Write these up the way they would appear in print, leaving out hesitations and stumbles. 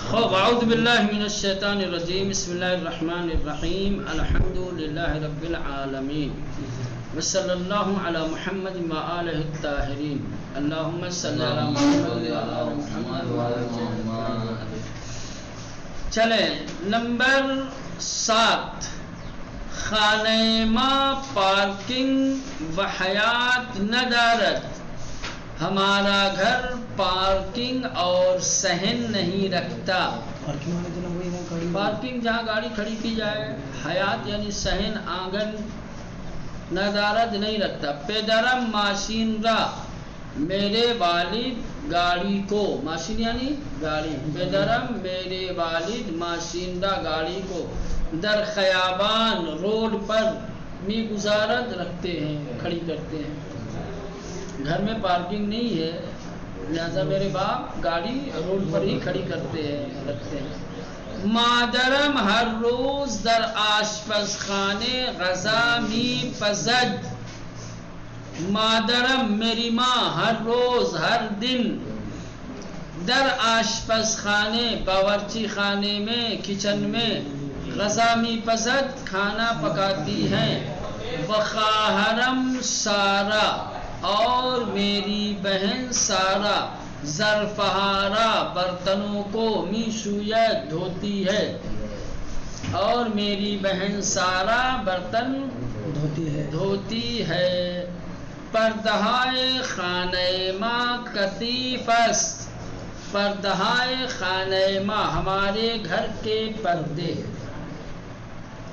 خوب اعوذ باللہ من الشیطان الرجیم بسم اللہ الرحمن الرحیم الحمد للہ رب العالمین وصلی اللہ علی محمد وآلہ الطاہرین اللہم صلی علی محمد وآلہ محمد. چلیں نمبر 7 خانہ ما پارکنگ و حیات ندارت. ہمارا گھر پارکنگ اور صحن نہیں رکھتا. پارکنگ جہاں گاڑی کھڑی کی جائے، حیات یعنی صحن آنگن ندارت نہیں رکھتا. پدرم ماشین را میرے والد گاڑی کو، ماشین یعنی گاڑی، پدرم میرے والد ماشین را گاڑی کو در خیابان روڈ پر می گزارت رکھتے ہیں، کھڑی کرتے ہیں. گھر میں پارکنگ نہیں ہے لہذا میرے باپ گاڑی روڈ پر ہی کھڑی کرتے ہیں، رکھتے ہیں. مادرم ہر روز در آشپز خانے غذا می پزد. مادرم میری ماں ہر روز ہر دن در آشپز خانے باورچی خانے میں کچن میں غذا می پزد کھانا پکاتی ہیں. وخواہرم سارا اور میری بہن سارا ظرفہارا برتنوں کو می شوید دھوتی ہے، اور میری بہن سارا برتن دھوتی ہے. پردہائے خانہ ما کثیف است. پردہائے خانہ ما ہمارے گھر کے پردے،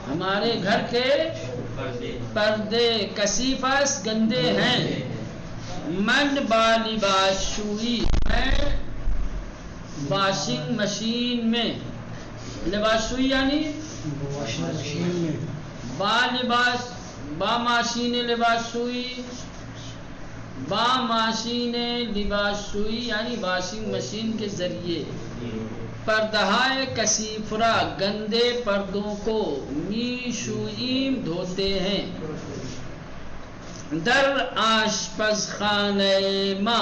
ہمارے گھر کے پردے کثیف است گندے ہیں. من با لباس شوئی میں واشنگ مشین میں، لباس شوئی یعنی با لباس، با ماشین لباس شوئی، با ماشین لباس شوئی یعنی واشنگ مشین کے ذریعے. پردہائے کثیفرا گندے پردوں کو می شوئیم دھوتے ہیں. در آشپز خانہ ما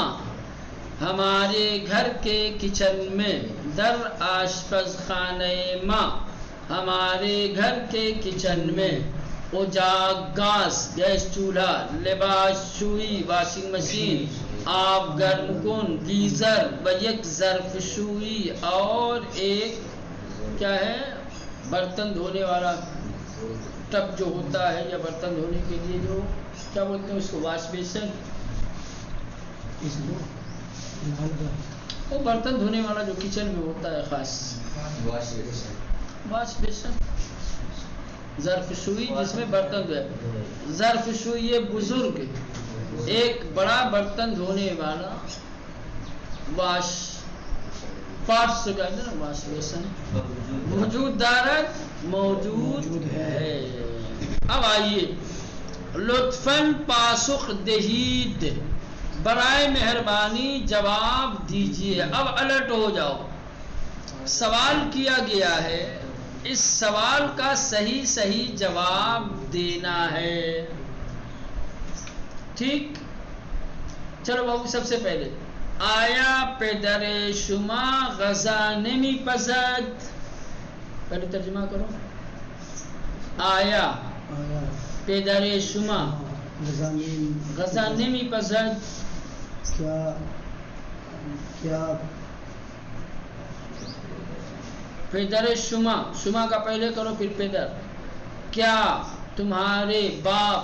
ہمارے گھر کے کچن میں، در آشپز خانہ ما ہمارے گھر کے کچن میں. اجاگ گاز گیس چولہا، لباس شوئی واشنگ مشین، آب گرم کن گیزر، و یک ظرف شوئی اور ایک کیا ہے برتن دھونے والا ٹب جو ہوتا ہے، یا برتن دھونے کے لیے جو کیا بولتے ہیں اس کو، واش بیسن. وہ برتن دھونے والا جو کچن میں ہوتا ہے خاص واش بیسن. ظرف شوئی جس میں برتن دھوئے. ظرف شوئی یہ بزرگ ایک بڑا برتن دھونے والا واش پارٹس کا ہے نا، واش بیسن موجود دارت موجود ہے. اب آئیے لطفاً پاسخ دہید، برائے مہربانی جواب دیجیے. اب الرٹ ہو جاؤ. سوال کیا گیا ہے، اس سوال کا صحیح جواب دینا ہے. ٹھیک، چلو بابو سب سے پہلے آیا پدر شما غذا نمی پزد. پہلے ترجمہ کرو. آیا پدر شما غذا نمی پزد. کیا پدر شما، شما کا پہلے کرو پھر پدر. کیا تمہارے باپ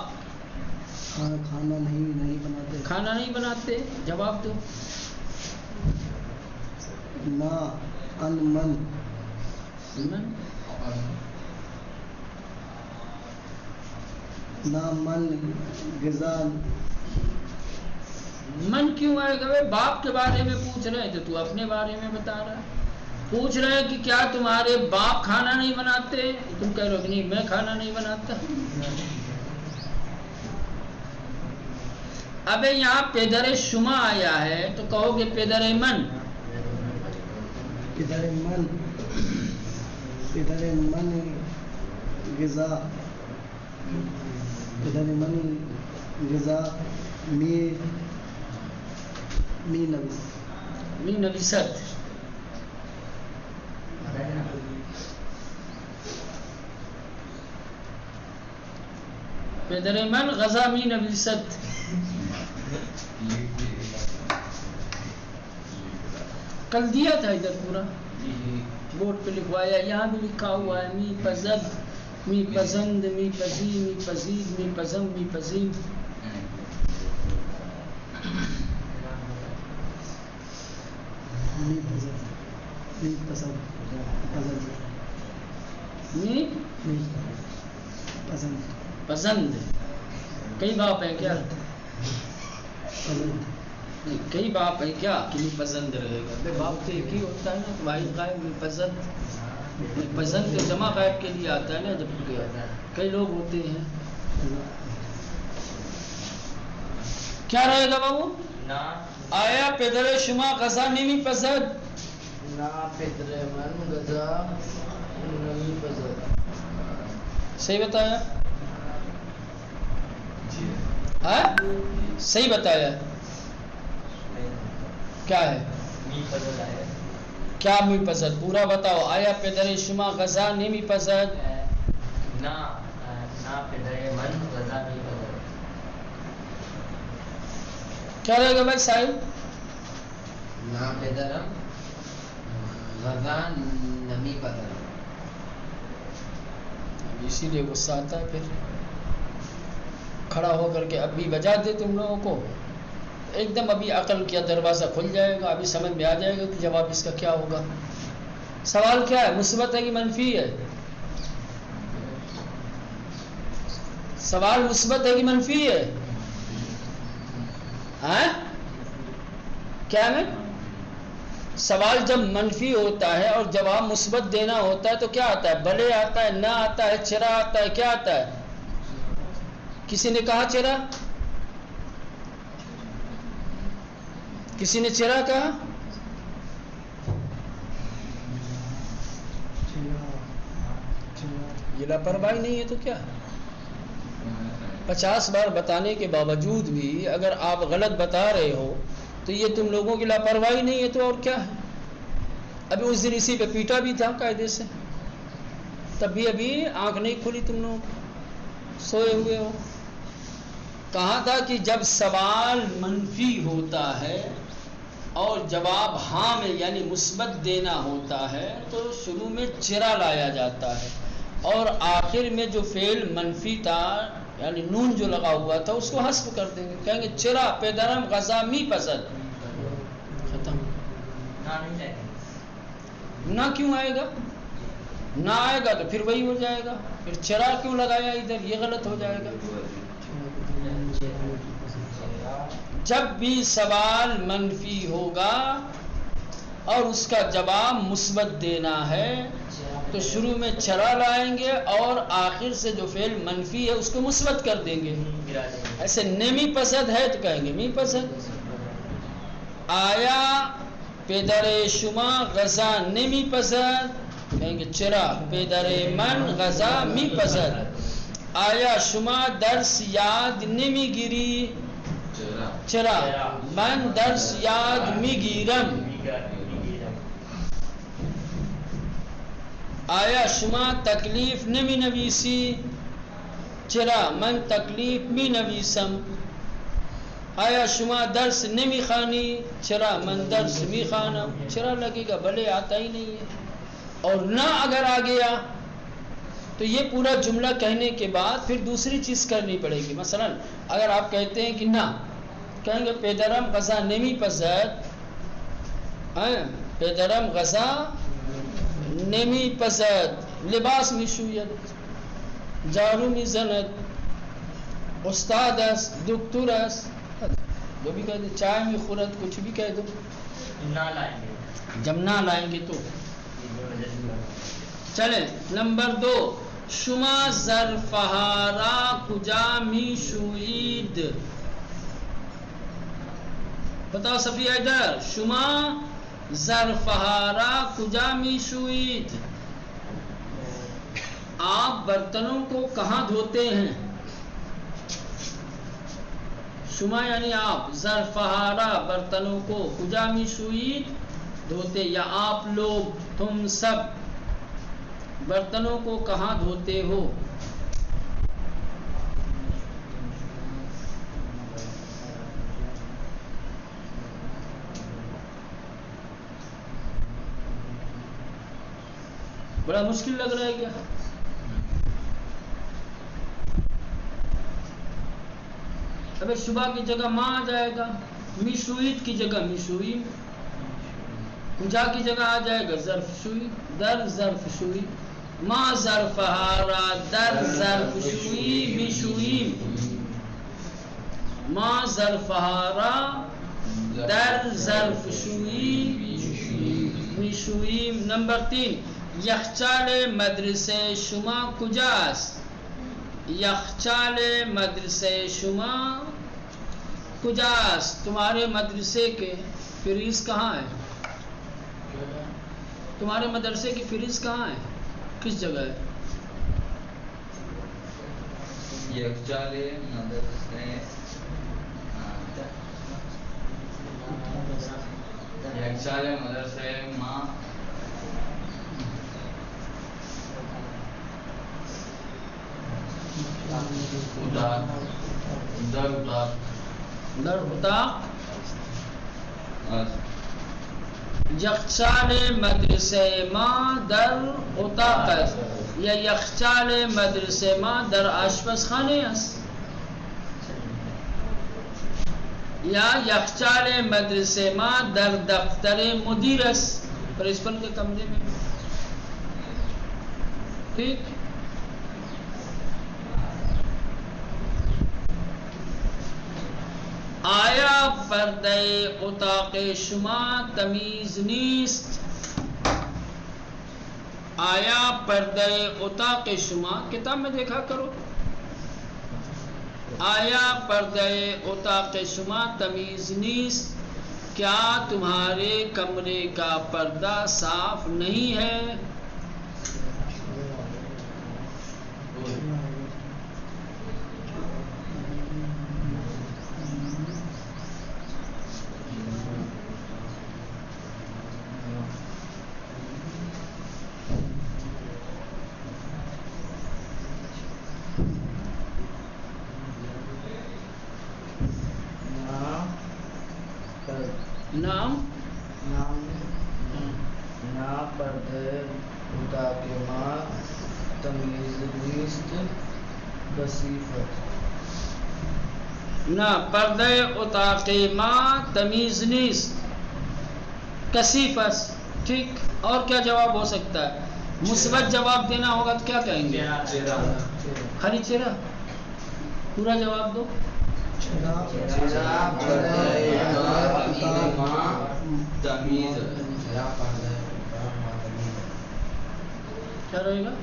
کھانا نہیں بناتے؟ جواب دو. من کیوں آئے گا؟ باپ کے بارے میں پوچھ رہے ہیں تو اپنے بارے میں بتا رہا ہے. پوچھ رہے ہیں کہ کیا تمہارے باپ کھانا نہیں بناتے؟ تم کہہ رہے ہو کہ نہیں میں کھانا نہیں بناتا. اب یہاں پدر شما آیا ہے تو کہو گے پدر من. غذا می نویسد. پدر من غذا می نویسد. کل دیا تھا ادھر پورا بورڈ پہ لکھوایا, یہاں بھی لکھا ہوا ہے می پزد می پسند می پذیر می پذیر می پزم می پذیر. پسند کئی باپ ہیں کیا؟ کئی باپ ہیں کیا کہ پسند رہے گا؟ باپ تو ایک ہی ہوتا ہے نا. واحد غائب پسند, پسند تو جمع غائب کے لیے آتا ہے نا. جب کئی لوگ ہوتے ہیں کیا رہے گا بابو؟ آیا پدر شما غذا نمی پسند. نا پدر من غذا نمی پسند. صحیح بتایا؟ ہاں صحیح بتایا. کیا ہے کیا می پسند؟ پورا بتاؤ. آیا پدر شما غذا نمی پسند. نا پدر من غذا نمی پسند. کیا رہے گا بھائی صاحب؟ نا پدرم غذا نمی پسند. اسی لیے غصہ آتا ہے. پھر کھڑا ہو کر کے اب بھی بجا دے تم لوگوں کو. ایک دم ابھی عقل کیا دروازہ کھل جائے گا. ابھی سمجھ میں آ جائے گا کہ جواب اس کا کیا ہوگا. سوال کیا ہے؟ مثبت ہے کہ منفی ہے؟ سوال مثبت ہے کہ منفی ہے؟ ہاں کیا ہے؟ سوال جب منفی ہوتا ہے اور جواب مثبت دینا ہوتا ہے تو کیا آتا ہے؟ بلے آتا ہے, نہ آتا ہے, چرا آتا ہے, کیا آتا ہے؟ کسی نے کہا چرا؟ کسی نے چرا کہا؟ یہ لاپرواہی نہیں ہے تو کیا؟ 50 بار بتانے کے باوجود بھی اگر آپ غلط بتا رہے ہو تو یہ تم لوگوں کی لاپرواہی نہیں ہے تو اور کیا ہے؟ ابھی اس دن اسی پہ پیٹا بھی تھا قاعدے سے, تب بھی ابھی آنکھ نہیں کھلی, تم لوگ سوئے ہوئے ہو. کہا تھا کہ جب سوال منفی ہوتا ہے اور جواب ہاں میں یعنی مثبت دینا ہوتا ہے تو شروع میں چرا لایا جاتا ہے اور آخر میں جو فعل منفی تھا یعنی نون جو لگا ہوا تھا اس کو حذف کر دیں گے. کہیں گے چرا پدرم غذا می پسند. ختم. نہ کیوں آئے گا؟ نہ آئے گا تو پھر وہی ہو جائے گا. پھر چرا کیوں لگایا ادھر؟ یہ غلط ہو جائے گا. جب بھی سوال منفی ہوگا اور اس کا جواب مثبت دینا ہے تو شروع میں چرا لائیں گے اور آخر سے جو فعل منفی ہے اس کو مثبت کر دیں گے. ایسے نمی پسند ہے تو کہیں گے می پسند. آیا پدر شما غذا نمی پسند کہیں گے چرا پدر من غذا می پسند. آیا شما درس یاد نمی گیری چرا من درس یاد می گیرم. آیا شما تکلیف نمی نویسی چرا من تکلیف می نویسم. آیا شما درس نمی خوانی چرا من درس می خوانم. چرا لگے گا, بھلے آتا ہی نہیں ہے. اور نہ اگر آ گیا تو یہ پورا جملہ کہنے کے بعد پھر دوسری چیز کرنی پڑے گی. مثلا اگر آپ کہتے ہیں کہ نہ, کہیں گے پدرم غذا نمی پسند, پدرم غذا نمی پسند. لباس می شوید, جارو می زند, استاد است, دکتر است, جو بھی کہہ دو. چائے میں خورد, کچھ بھی کہہ دو. نہ لائیں گے. جب نہ لائیں گے تو چلیں. نمبر 2 شما ظرفہارا کجا می شوید. بتاؤ صفیہ ادھر, شما ظرفہارا کجا می شوید. آپ برتنوں کو کہاں دھوتے ہیں. شما یعنی آپ, ظرفہارا برتنوں کو, کجا می شوید دھوتے, یا آپ لوگ تم سب برتنوں کو کہاں دھوتے ہو. بڑا مشکل لگ رہا ہے کیا؟ ابے شبہ کی جگہ ماں آ جائے گا، میشویت کی جگہ میشویم، جا کی جگہ آ جائے گا ظرف شوئی، در ظرف شوئی، ماں ظرف ہارا در ظرف شوئی میشویم، ماں ظرف ہارا در ظرف شوئی میشویم. نمبر 3 یخچال مدرسه شما کجاست؟ یخچال مدرسه شما کجاست؟ تمہارے مدرسے کے فریز کہاں ہے؟ تمہارے مدرسے کی فریز کہاں ہے؟ کس جگہ ہے؟ یخچال مدرسے یخچال مدرسے ماں در اتاق یخچال مدرسه ما در اتاق است یا یخچال مدرسه ما در آشپزخانه است یا یخچال مدرسه ما در دفتر مدیر است، پرنسپل کے کمرے میں. ٹھیک. آیا پردہ اتاق شما تمیز نیست؟ آیا پردہ اتاق شما، کتاب میں دیکھا کرو، آیا پردہ اتاق شما تمیز نیست؟ کیا تمہارے کمرے کا پردہ صاف نہیں ہے؟ نام نا پردہ اتاق ما تمیز نیست کثیفت. نہ پردہ اتاق ما تمیز نیست کثیف است. ٹھیک. اور کیا جواب ہو سکتا ہے؟ مثبت جواب دینا ہوگا تو کیا کہیں گے؟ خالی چہرہ. پورا جواب دو. کیا رہے گا؟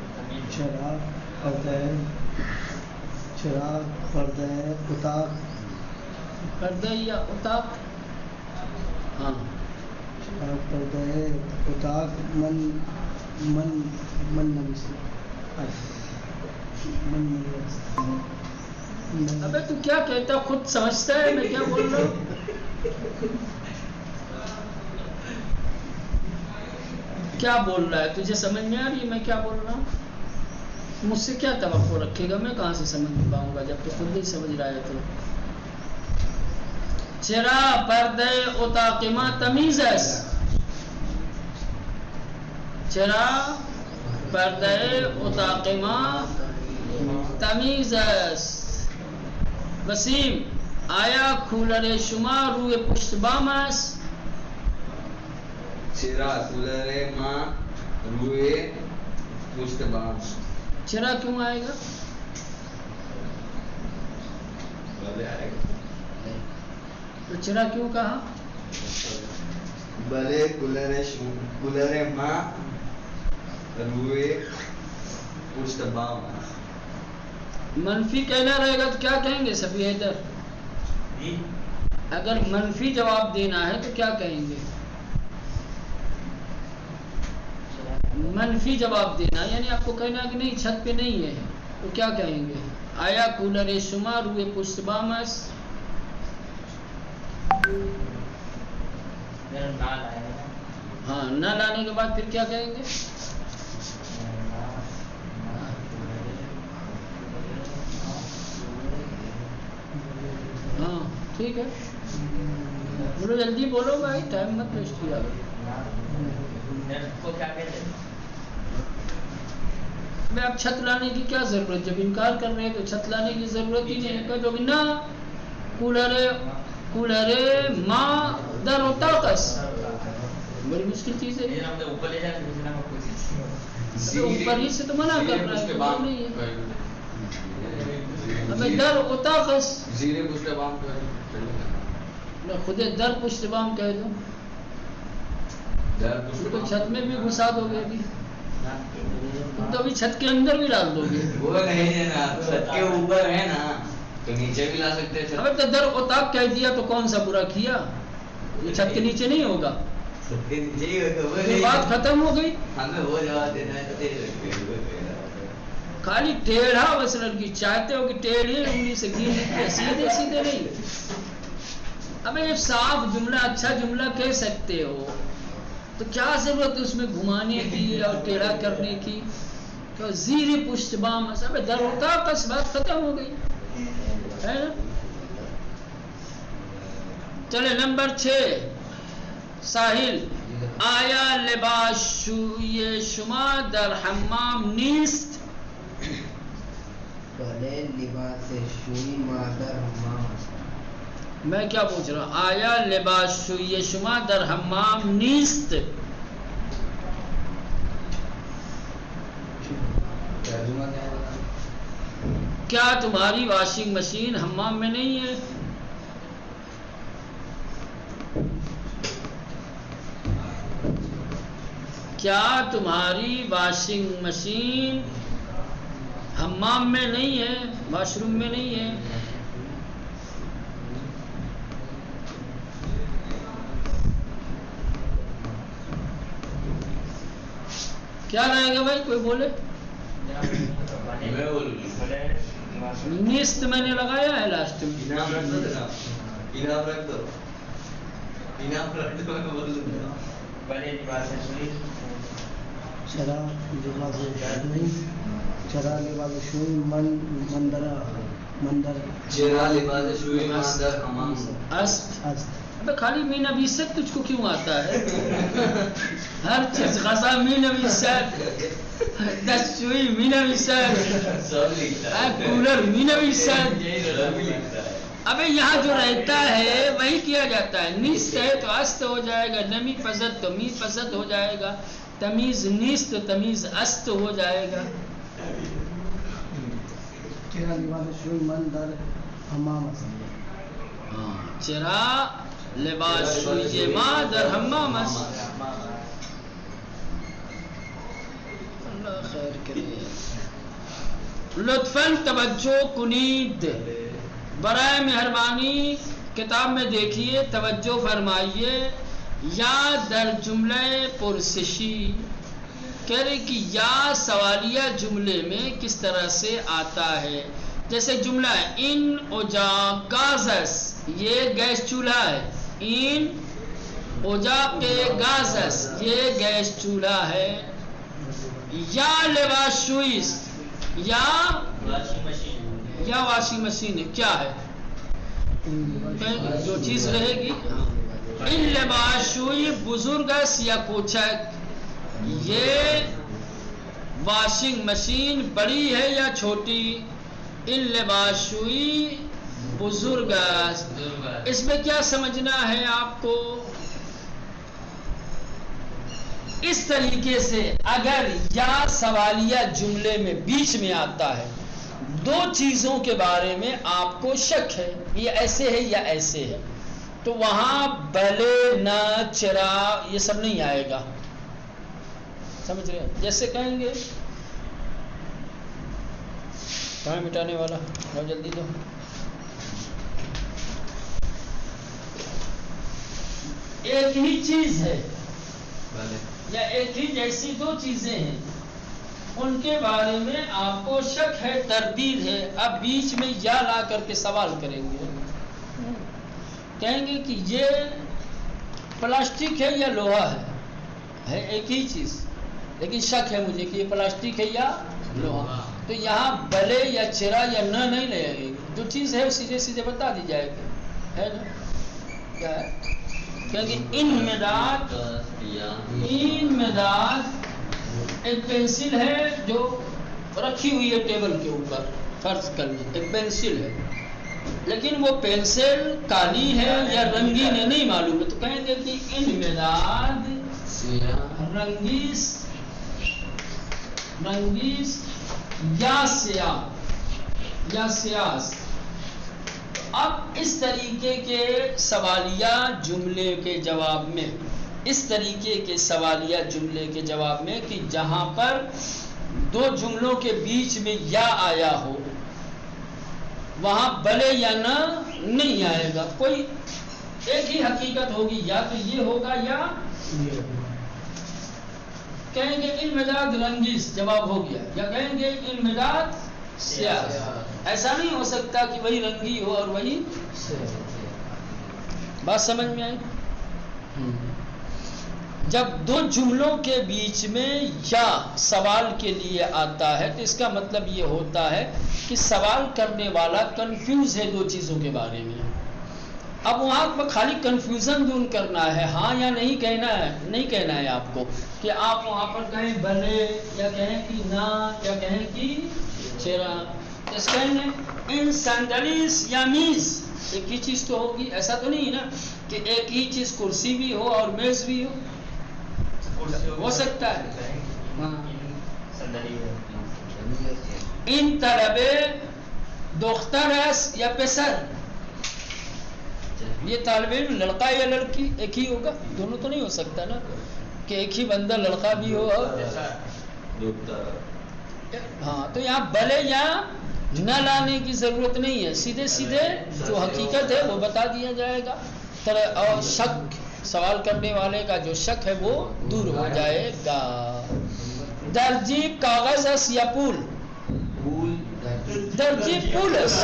چراغ پردہ اتاق. پردہ یا اتاق؟ ہاں. پردہ اتاق من ابے تو کیا کہتا ہے؟ خود سمجھتا ہے میں کیا بول رہا ہوں؟ کیا بول رہا ہے؟ تجھے سمجھ نہیں آ رہی ہے میں کیا بول رہا ہوں؟ مجھ سے کیا توقع رکھے گا؟ میں کہاں سے سمجھ پاؤں گا جب تو خود نہیں سمجھ رہا ہے تو. چرا پردہ اتاق ما تمیز است. چرا پردہ اتاق ما تمیز است. وسیم آیا کولر شما روی پشت بام است؟ چرا کولر ما روی پشت بام. چرا کیوں آئے گا؟ تو چرا کیوں کہا؟ بلے کولر ما روی پشت بام. منفی کہنا رہے گا تو کیا کہیں گے صفی حیدر؟ اگر منفی جواب دینا ہے تو کیا کہیں گے؟ منفی جواب دینا یعنی آپ کو کہنا کہ نہیں چھت پہ نہیں ہے تو کیا کہیں گے؟ آیا کولر شما روی پشت بام است؟ ہاں نہ لانے کے بعد پھر کیا کہیں گے؟ ہاں ٹھیک ہے. بولو جلدی بولو بھائی، ٹائم مت ویسٹ کیا. میں اب چھت لانے کی کیا ضرورت؟ جب انکار کر رہے ہیں تو چھت لانے کی ضرورت ہی نہیں ہے. کہہ دو کہ نہ کولر ماں در ہوتا کس. بڑی مشکل چیز ہے. اوپر لے جاتے اوپر ہی سے تو منع کر رہا ہے. نہیں ہے ہمیں در ہوتا کس. زیر پشت بام خود در پشت بام کہہ دو. تو چھت میں بھی گھسا دو گے ابھی. تم تو ابھی چھت کے اندر بھی ڈال دو گے. وہ نہیں ہے نا, چھت کے اوپر ہے نا تو نیچے بھی لا سکتے ہیں. ابھی تو در اتاق کہہ دیا تو کون سا برا کیا؟ یہ چھت کے نیچے نہیں ہوگا. چھت کے نیچے ہی ہوگا. یہ بات ختم ہو گئی. ہمیں وہ جواب دینا ہے تو خالی ٹیڑھا وصل کی چاہتے ہو کہ ٹیڑھی انگلی سے گیل سیدھے سیدھے نہیں. ابھی ایک صاف جملہ اچھا جملہ کہہ سکتے ہو تو کیا ضرورت ہے اس میں گھمانے کی اور ٹیڑھا کرنے کی؟ تو زیر پشت بام اب در ہوتا بس بات ختم ہو گئی ہے نا. چلے نمبر 6 ساحل. آیا لباس شوی شما در حمام نیست؟ بھلے لباس شوی ما در حمام. میں کیا پوچھ رہا ہوں؟ آیا لباس شوی شما در حمام نیست؟ کیا تمہاری واشنگ مشین حمام میں نہیں ہے؟ کیا تمہاری واشنگ مشین حمام میں نہیں ہے؟ واش روم میں نہیں ہے؟ کیا رہے گا بھائی؟ کوئی بولے. نیست میں نے لگایا ہے لاسٹ میں. انعام رکھ دو. انعام رکھ دو. انعام رکھ دو. میں بول دوں گا. بڑے لباس شوئی چرا لباس شوئی. چرا لباس شوئی مندر. چرا لباس شوئی مندر حمام. است. ابے خالی مین نویست تجھ کو کیوں آتا ہے؟ ہر چیز خاصا مین نویست. دستشوئی مین نویست. سب لکھتا ہے. کولر مین نویست. سب لکھتا ہے. ابے یہاں جو رہتا ہے وہی کیا جاتا ہے. نیست ہے تو است ہو جائے گا. نمی پسد تو می پسد ہو جائے گا. تمیز نیست تو تمیز است ہو جائے گا. چرا لباس شوی مندر حمام. چرا لباس شوی ما در حمام است. اللہ خیر کرے. لطفاً توجہ کنید. برائے مہربانی کتاب میں دیکھیے, توجہ فرمائیے. یا در جملہ پرسشی کہہ رہے کہ یا سوالیہ جملے میں کس طرح سے آتا ہے. جیسے جملہ ہے ان اوجاگازس, یہ گیس چولہا ہے. ان اوجاق گازس, یہ گیس چولہا ہے. یا لباس شوئیس, یا واشنگ مشین ہے. کیا ہے جو چیز رہے گی؟ ان لباس شوئی بزرگس یا کوچک. یہ واشنگ مشین بڑی ہے یا چھوٹی؟ ان لباس شوئی بزرگس. اس میں کیا سمجھنا ہے آپ کو؟ اس طریقے سے اگر یا سوالیہ جملے میں بیچ میں آتا ہے, دو چیزوں کے بارے میں آپ کو شک ہے, یہ ایسے ہے یا ایسے ہے, تو وہاں بلے نہ چرا یہ سب نہیں آئے گا. سمجھ رہے ہیں؟ جیسے کہیں گے کہاں مٹانے والا, بہت جلدی دو. ایک ہی چیز ہے یا ایک ہی جیسی دو چیزیں ہیں, ان کے بارے میں آپ کو شک ہے, تردید ہے. اب بیچ میں یا لا کر کے سوال کریں گے, کہیں گے کہ یہ پلاسٹک ہے یا لوہا ہے ایک ہی چیز, لیکن شک ہے مجھے کہ یہ پلاسٹک ہے یا لوہا. تو یہاں بلے یا چرا یا نہ نہیں لگے گی, جو چیز ہے وہ سیدھے سیدھے بتا دی جائے گی, ہے نا. کیا ہے؟ کیونکہ ان مداد ایک پینسل ہے جو رکھی ہوئی ہے ٹیبل کے اوپر، فرض کر لیں ایک پینسل ہے، لیکن وہ پینسل کالی ہے یا رنگین ہے نہیں معلوم ہے، تو کہیں گے کہ انمداد رنگیس یا سیاس۔ اب اس طریقے کے سوالیہ جملے کے جواب میں، اس طریقے کے سوالیہ جملے کے جواب میں کہ جہاں پر دو جملوں کے بیچ میں یا آیا ہو وہاں بلے یا نہ نہیں آئے گا، کوئی ایک ہی حقیقت ہوگی، یا تو یہ ہوگا یا کہیں گے انمداد رنگیس جواب ہو گیا، یا کہیں گے انمداد سیاس۔ ایسا نہیں ہو سکتا کہ وہی رنگی ہو اور وہی بات سمجھ میں آئی؟ جب دو جملوں کے بیچ میں یا سوال کے لیے آتا ہے تو اس کا مطلب یہ ہوتا ہے کہ سوال کرنے والا کنفیوز ہے دو چیزوں کے بارے میں۔ اب وہاں پر خالی کنفیوژن دور کرنا ہے، ہاں یا نہیں کہنا ہے آپ کو کہ آپ وہاں پر کہیں بلے یا کہیں کہ نہ یا کہیں کہ چہرہ، اس کہیں گے ان سینڈلیس یا میز، ایک ہی چیز تو ہوگی، ایسا تو نہیں نا کہ ایک ہی چیز کرسی بھی ہو اور میز بھی ہو سکتا ہے۔ ان طلبے دخترس یا پسر، یہ طالب علم لڑکا یا لڑکی ایک ہی ہوگا، دونوں تو نہیں ہو سکتا نا کہ ایک ہی بندہ لڑکا بھی ہو اور ہاں، تو یہاں بلے یا نہ لانے کی ضرورت نہیں ہے، سیدھے جو حقیقت ہے وہ بتا دیا جائے گا، اور شک سوال کرنے والے کا جو شک ہے وہ دور ہو جائے گا۔ درجیب کاغذ اس یا پول، درجیب پول اس،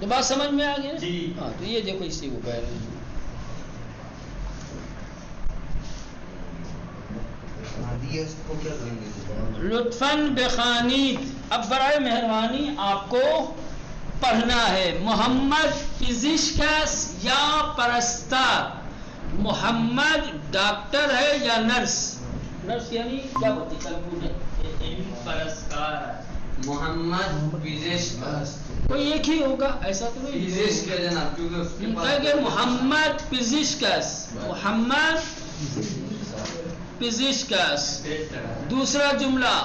تو بات سمجھ میں آ گیا؟ ہاں، تو یہ دیکھو اسی کو کہہ رہے ہیں۔ لطفاً بخوانید، اب برائے مہربانی آپ کو پڑھنا ہے۔ محمد پزشکس یا پرستار، محمد ڈاکٹر ہے یا نرس؟ نرس یعنی کیا ہوتی ہے؟ پرستار محمد پزشکس، کوئی ایک ہی ہوگا ایسا تو نہیں پزشک ہے جناب، کیونکہ اس کے پاس کہ محمد پزشکس، محمد پزشکس۔ دوسرا جملہ،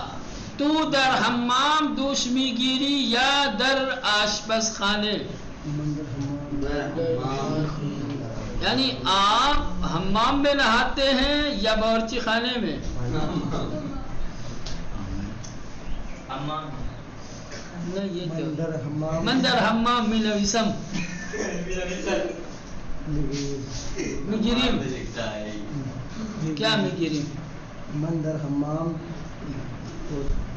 تو در حمام دوش می گیری یا در آشپز خانے، یعنی آپ حمام میں نہاتے ہیں یا باورچی خانے میں؟ نہیں، یہ تو مندر حمام میں نویسم مگیریم، کیا مگیریم؟ مندر حمام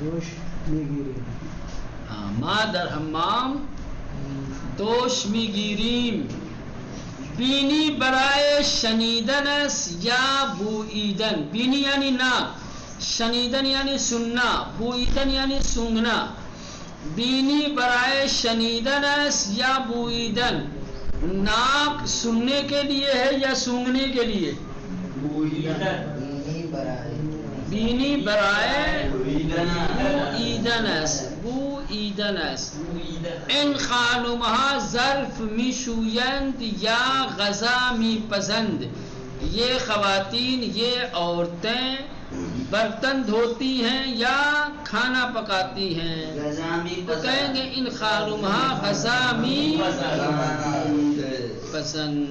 دوش میگیریم، ہاں، ما در حمام دوش میگیریم۔ بینی برائے شنیدنس یا بوئیدن، بینی یعنی ناک، شنیدن یعنی سننا، بوئیدن یعنی سونگنا۔ بینی برائے شنیدنس یا بوئیدن، ناک سننے کے لیے ہے یا سونگنے کے لیے؟ بینی برائے بوئیدنس۔ ان خانمها ظرف می شویند یا غذا می پسند، یہ خواتین یہ عورتیں برتن دھوتی ہیں یا کھانا پکاتی ہیں؟ تو کہیں گے ان خانمها غذا می پسند۔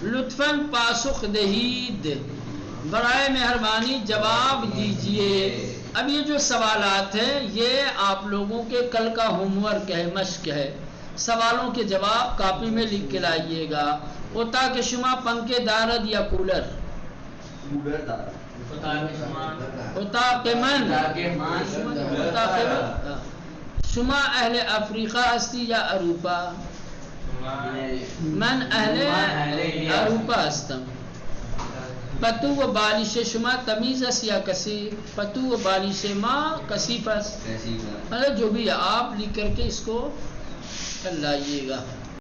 لطفاً پاسخ دہید، برائے مہربانی جواب دیجئے۔ اب یہ جو سوالات ہیں یہ آپ لوگوں کے کل کا ہوم ورک ہے، مشق ہے، سوالوں کے جواب کاپی میں لکھ کے لائیے گا۔ اوتا کے شما پنکھے دارد یا کولر؟ اوتا کے من، شما اہل افریقہ ہستی یا اروپا؟ من اہل اروپا هستم. پتو و بالیش شما تمیز است یا کثیر؟ پتو و بالیش ما کثیف است. جو بھی آپ لکھ کر کے اس کو لائیے گا.